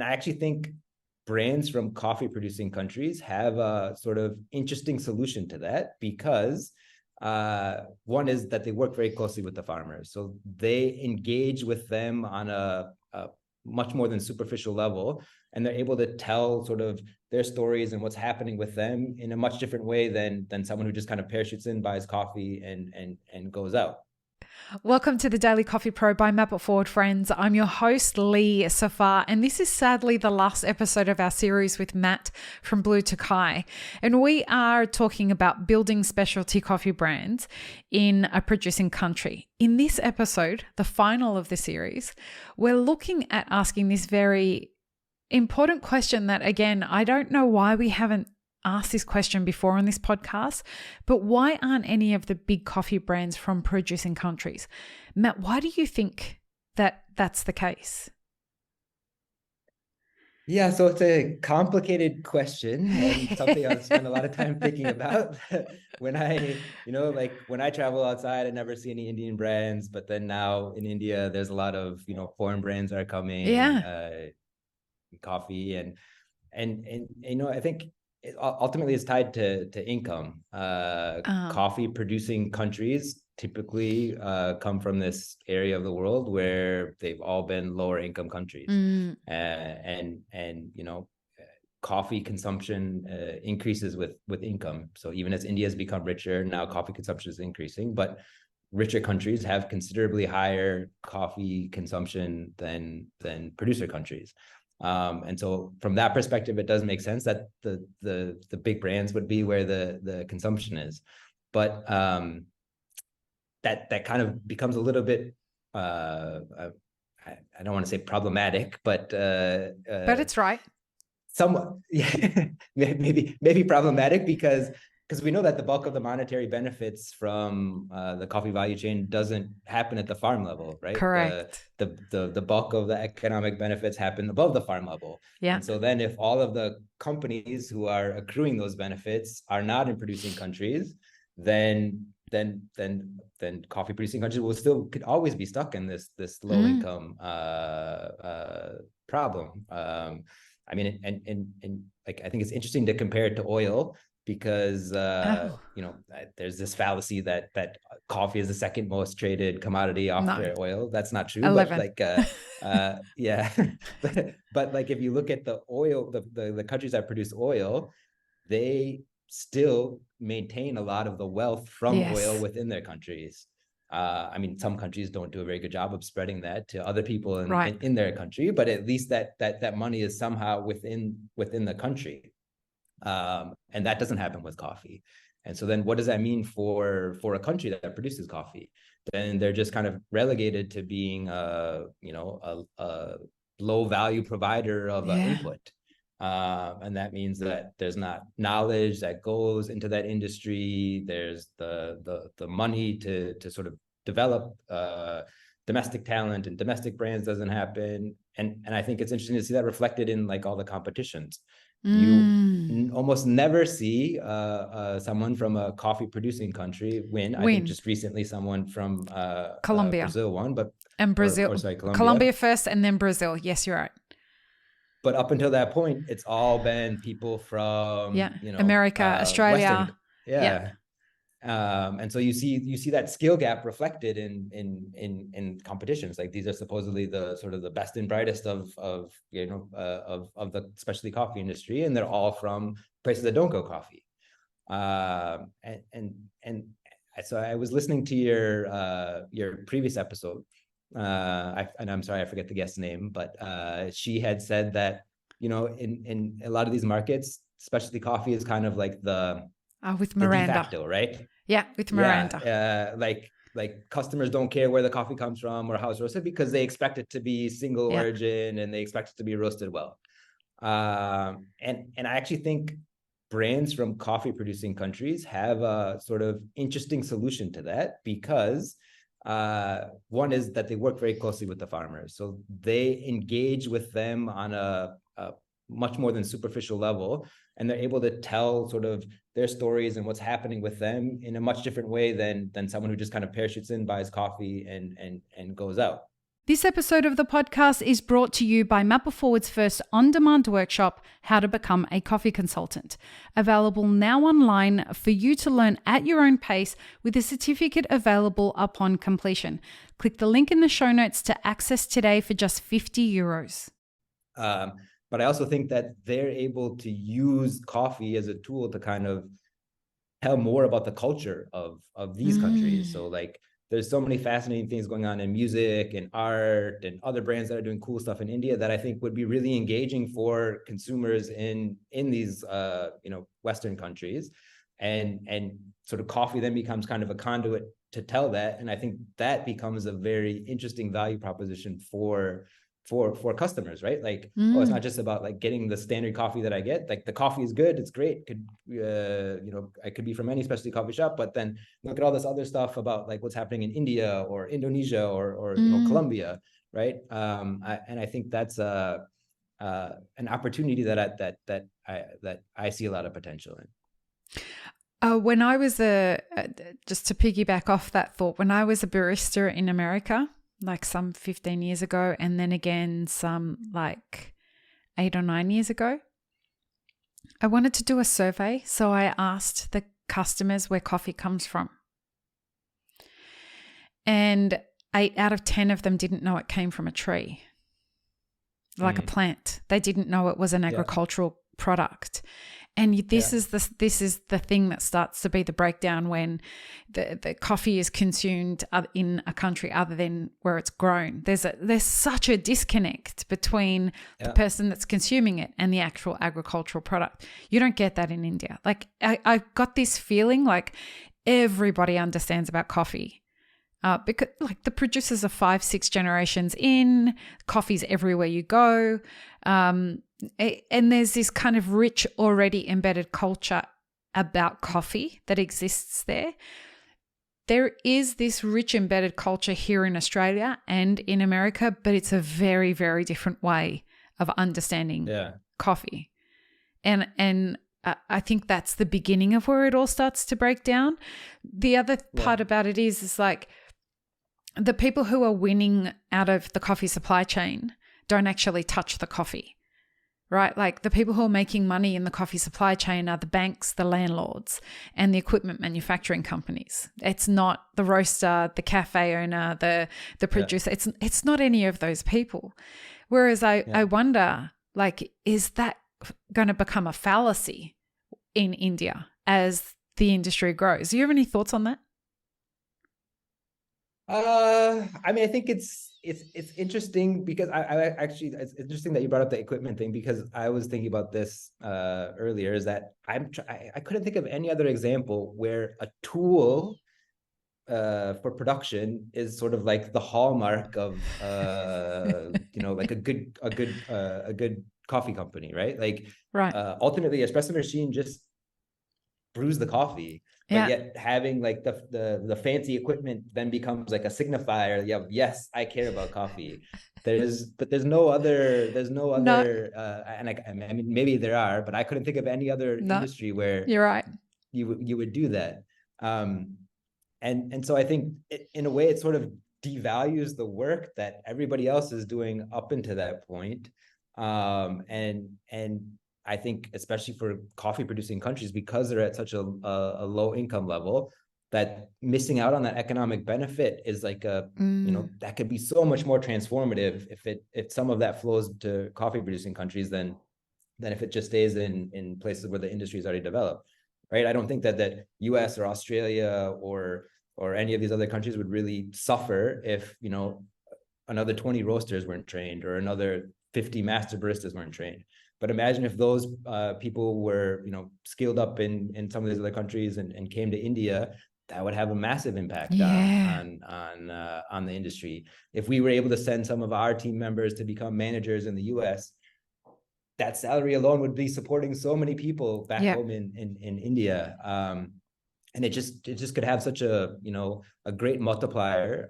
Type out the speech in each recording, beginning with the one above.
I actually think brands from coffee producing countries have a sort of interesting solution to that, because one is that they work very closely with the farmers. So they engage with them on a much more than superficial level, and they're able to tell sort of their stories and what's happening with them in a much different way than someone who just kind of parachutes in, buys coffee, and goes out. Welcome to the Daily Coffee Pro by Map It Forward, friends. I'm your host, Lee Safar, and this is sadly the last episode of our series with Matt from Blue Tokai. And we are talking about building specialty coffee brands in a producing country. In this episode, the final of the series, we're looking at asking this very important question that, again, I don't know why we haven't asked this question before on this podcast, but why aren't any of the big coffee brands from producing countries? Matt, why do you think that that's the case? Yeah, so it's a complicated question and something I've spent a lot of time thinking about. When I travel outside, I never see any Indian brands, but then now in India, there's a lot of, foreign brands are coming, coffee and I think ultimately it's tied to income. Coffee producing countries typically come from this area of the world where they've all been lower income countries. Coffee consumption increases with income. So even as India has become richer, now coffee consumption is increasing, but richer countries have considerably higher coffee consumption than producer countries. And so from that perspective, it does make sense that the big brands would be where the consumption is. But that kind of becomes a little bit, I don't want to say problematic, but it's right. Somewhat, yeah, maybe problematic because we know that the bulk of the monetary benefits from the coffee value chain doesn't happen at the farm level, right? Correct. The bulk of the economic benefits happen above the farm level. Yeah. And so then if all of the companies who are accruing those benefits are not in producing countries, then coffee producing countries could always be stuck in this low income problem. I mean, and like, I think it's interesting to compare it to oil, because there's this fallacy that coffee is the second most traded commodity after oil. That's not true. 11. But yeah, but like if you look at the oil, the countries that produce oil, they still maintain a lot of the wealth from oil within their countries. I mean, some countries don't do a very good job of spreading that to other people in their country, but at least that money is somehow within the country. And that doesn't happen with coffee. And so then what does that mean for a country that produces coffee? Then they're just kind of relegated to being a low value provider of input. And that means that there's not knowledge that goes into that industry. There's the money to sort of develop domestic talent and domestic brands doesn't happen. And I think it's interesting to see that reflected in like all the competitions. You almost never see someone from a coffee producing country win. I think just recently someone from Colombia, Brazil won, Brazil, Colombia first, and then Brazil. Yes, you're right. But up until that point, it's all been people from America, Australia. Western, and so you see that skill gap reflected in competitions. Like these are supposedly the sort of the best and brightest of the specialty coffee industry, and they're all from places that don't grow coffee. And so I was listening to your previous episode. And I'm sorry, I forget the guest's name, but she had said that in a lot of these markets, specialty coffee is kind of like with Miranda, the de facto, right? Yeah, with Miranda. Yeah, like customers don't care where the coffee comes from or how it's roasted because they expect it to be single origin and they expect it to be roasted well. And I actually think brands from coffee producing countries have a sort of interesting solution to that, because one is that they work very closely with the farmers. So they engage with them on a much more than superficial level, and they're able to tell sort of their stories and what's happening with them in a much different way than someone who just kind of parachutes in, buys coffee and goes out. This episode of the podcast is brought to you by Mapper Forward's first on-demand workshop, How to Become a Coffee Consultant, available now online for you to learn at your own pace with a certificate available upon completion. Click the link in the show notes to access today for just €50. But I also think that they're able to use coffee as a tool to kind of tell more about the culture of these countries. So like, there's so many fascinating things going on in music and art and other brands that are doing cool stuff in India that I think would be really engaging for consumers in these Western countries, and sort of coffee then becomes kind of a conduit to tell that. And I think that becomes a very interesting value proposition for customers, right? Like, oh, it's not just about like getting the standard coffee that I get. Like, the coffee is good, it's great, could I could be from any specialty coffee shop, but then look at all this other stuff about like what's happening in India or Indonesia or Colombia, right? I think that's an opportunity that I see a lot of potential in. When I was just to piggyback off that thought, when I was a barista in America, like some 15 years ago, and then again some like 8 or 9 years ago, I wanted to do a survey. So I asked the customers where coffee comes from. And 8 out of 10 of them didn't know it came from a tree, like a plant. They didn't know it was an agricultural product. And this is the thing that starts to be the breakdown when the coffee is consumed in a country other than where it's grown. There's such a disconnect between the person that's consuming it and the actual agricultural product. You don't get that in India. Like, I got this feeling like everybody understands about coffee. Because like the producers are 5-6 generations in, coffee's everywhere you go. And there's this kind of rich, already embedded culture about coffee that exists there. There is this rich embedded culture here in Australia and in America, but it's a very, very different way of understanding coffee. And I think that's the beginning of where it all starts to break down. The other part about it is like the people who are winning out of the coffee supply chain don't actually touch the coffee. Right? Like, the people who are making money in the coffee supply chain are the banks, the landlords, and the equipment manufacturing companies. It's not the roaster, the cafe owner, the producer. It's not any of those people. Whereas I wonder, like, is that going to become a fallacy in India as the industry grows? Do you have any thoughts on that? I mean, I think it's interesting because I actually, it's interesting that you brought up the equipment thing, because I was thinking about this earlier, is that I couldn't think of any other example where a tool for production is sort of like the hallmark of like a good coffee company, right? Like, ultimately, espresso machine just brews the coffee. But yet having like the fancy equipment then becomes like a signifier. Yeah, yes, I care about coffee. There's no other. And I mean, maybe there are, but I couldn't think of any other industry where you're right. You would do that. And so I think in a way it sort of devalues the work that everybody else is doing up until that point. And I think especially for coffee producing countries, because they're at such a low income level, that missing out on that economic benefit is like that could be so much more transformative if some of that flows to coffee producing countries than if it just stays in places where the industry is already developed, right? I don't think that US or Australia or any of these other countries would really suffer if another 20 roasters weren't trained or another 50 master baristas weren't trained. But imagine if those people were, skilled up in some of these other countries and came to India, that would have a massive impact on the industry. If we were able to send some of our team members to become managers in the US, that salary alone would be supporting so many people back home in India. And it just could have such a great multiplier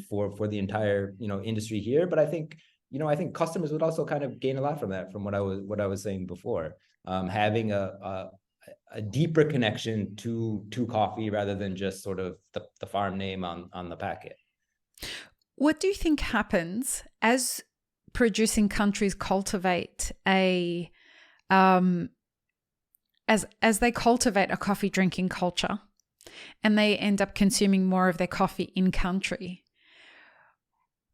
for the entire industry here. But I think customers would also kind of gain a lot from that, from what I was saying before, having a deeper connection to coffee rather than just sort of the farm name on the packet. What do you think happens as producing countries cultivate as they cultivate a coffee drinking culture and they end up consuming more of their coffee in country?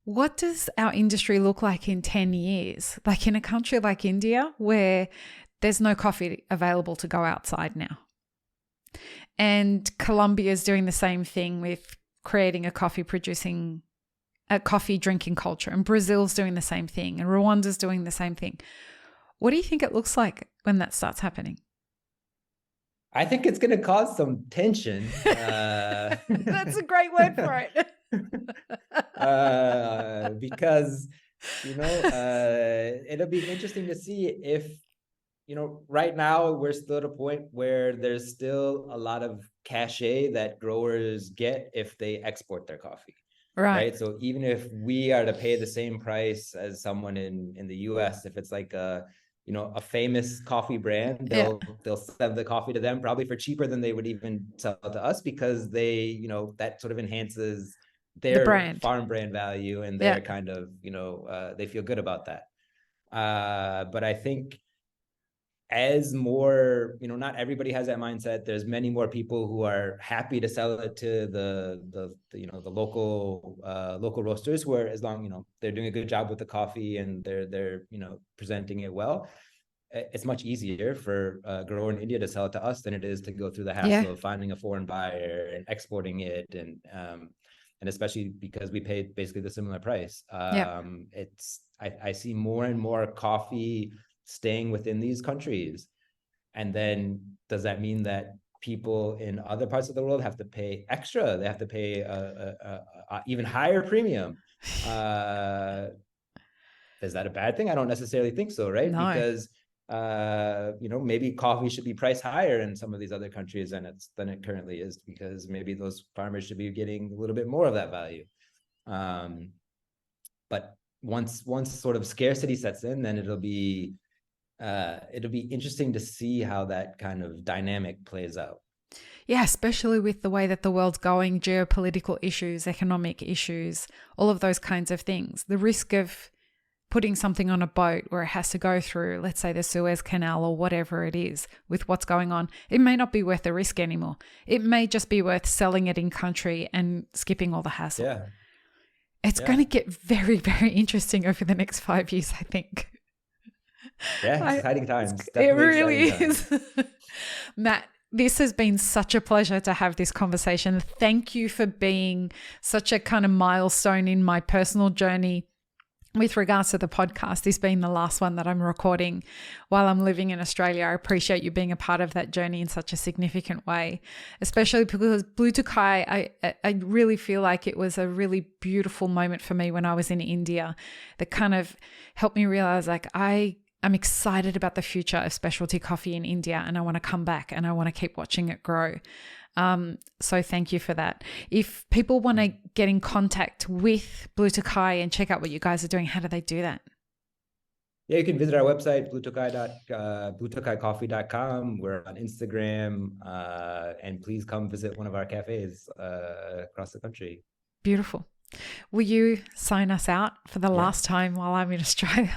What does our industry look like in 10 years? Like in a country like India, where there's no coffee available to go outside now. And Colombia is doing the same thing with creating a coffee drinking culture. And Brazil's doing the same thing. And Rwanda's doing the same thing. What do you think it looks like when that starts happening? I think it's going to cause some tension. That's a great word for it. Because, it'll be interesting to see if, right now we're still at a point where there's still a lot of cachet that growers get if they export their coffee. Right. So even if we are to pay the same price as someone in the US, if it's like a famous coffee brand, they'll sell the coffee to them probably for cheaper than they would even sell to us, because they, that sort of enhances their farm brand value and their kind of, they feel good about that. But I think as more, not everybody has that mindset. There's many more people who are happy to sell it to the local roasters, where as long, they're doing a good job with the coffee and they're presenting it well. It's much easier for a grower in India to sell it to us than it is to go through the hassle of finding a foreign buyer and exporting it, and especially because we pay basically the similar price. I see more and more coffee staying within these countries. And then does that mean that people in other parts of the world have to pay extra? They have to pay a even higher premium. Is that a bad thing? I don't necessarily think so, right? No. Because maybe coffee should be priced higher in some of these other countries than it currently is, because maybe those farmers should be getting a little bit more of that value. But once sort of scarcity sets in, then it'll be interesting to see how that kind of dynamic plays out. Yeah, especially with the way that the world's going, geopolitical issues, economic issues, all of those kinds of things. The risk of putting something on a boat where it has to go through, let's say, the Suez Canal or whatever it is, with what's going on, it may not be worth the risk anymore. It may just be worth selling it in country and skipping all the hassle. Yeah. It's going to get very, very interesting over the next 5 years, I think. Yeah, exciting times. It really is. Matt, this has been such a pleasure to have this conversation. Thank you for being such a kind of milestone in my personal journey with regards to the podcast. This being the last one that I'm recording while I'm living in Australia. I appreciate you being a part of that journey in such a significant way, especially because Blue Tokai, I really feel like it was a really beautiful moment for me when I was in India that kind of helped me realize, like, I'm excited about the future of specialty coffee in India, and I want to come back and I want to keep watching it grow. So thank you for that. If people want to get in contact with Blue Tokai and check out what you guys are doing, how do they do that? Yeah, you can visit our website, bluetokaicoffee.com. We're on Instagram, and please come visit one of our cafes across the country. Beautiful. Will you sign us out for the last time while I'm in Australia?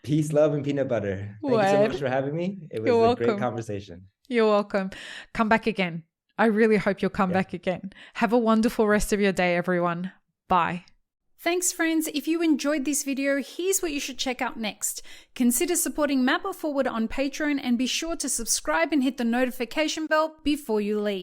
Peace, love, and peanut butter. Thank you so much for having me. It was a great conversation. You're welcome. Come back again. I really hope you'll come back again. Have a wonderful rest of your day, everyone. Bye. Thanks, friends. If you enjoyed this video, here's what you should check out next. Consider supporting Map It Forward on Patreon, and be sure to subscribe and hit the notification bell before you leave.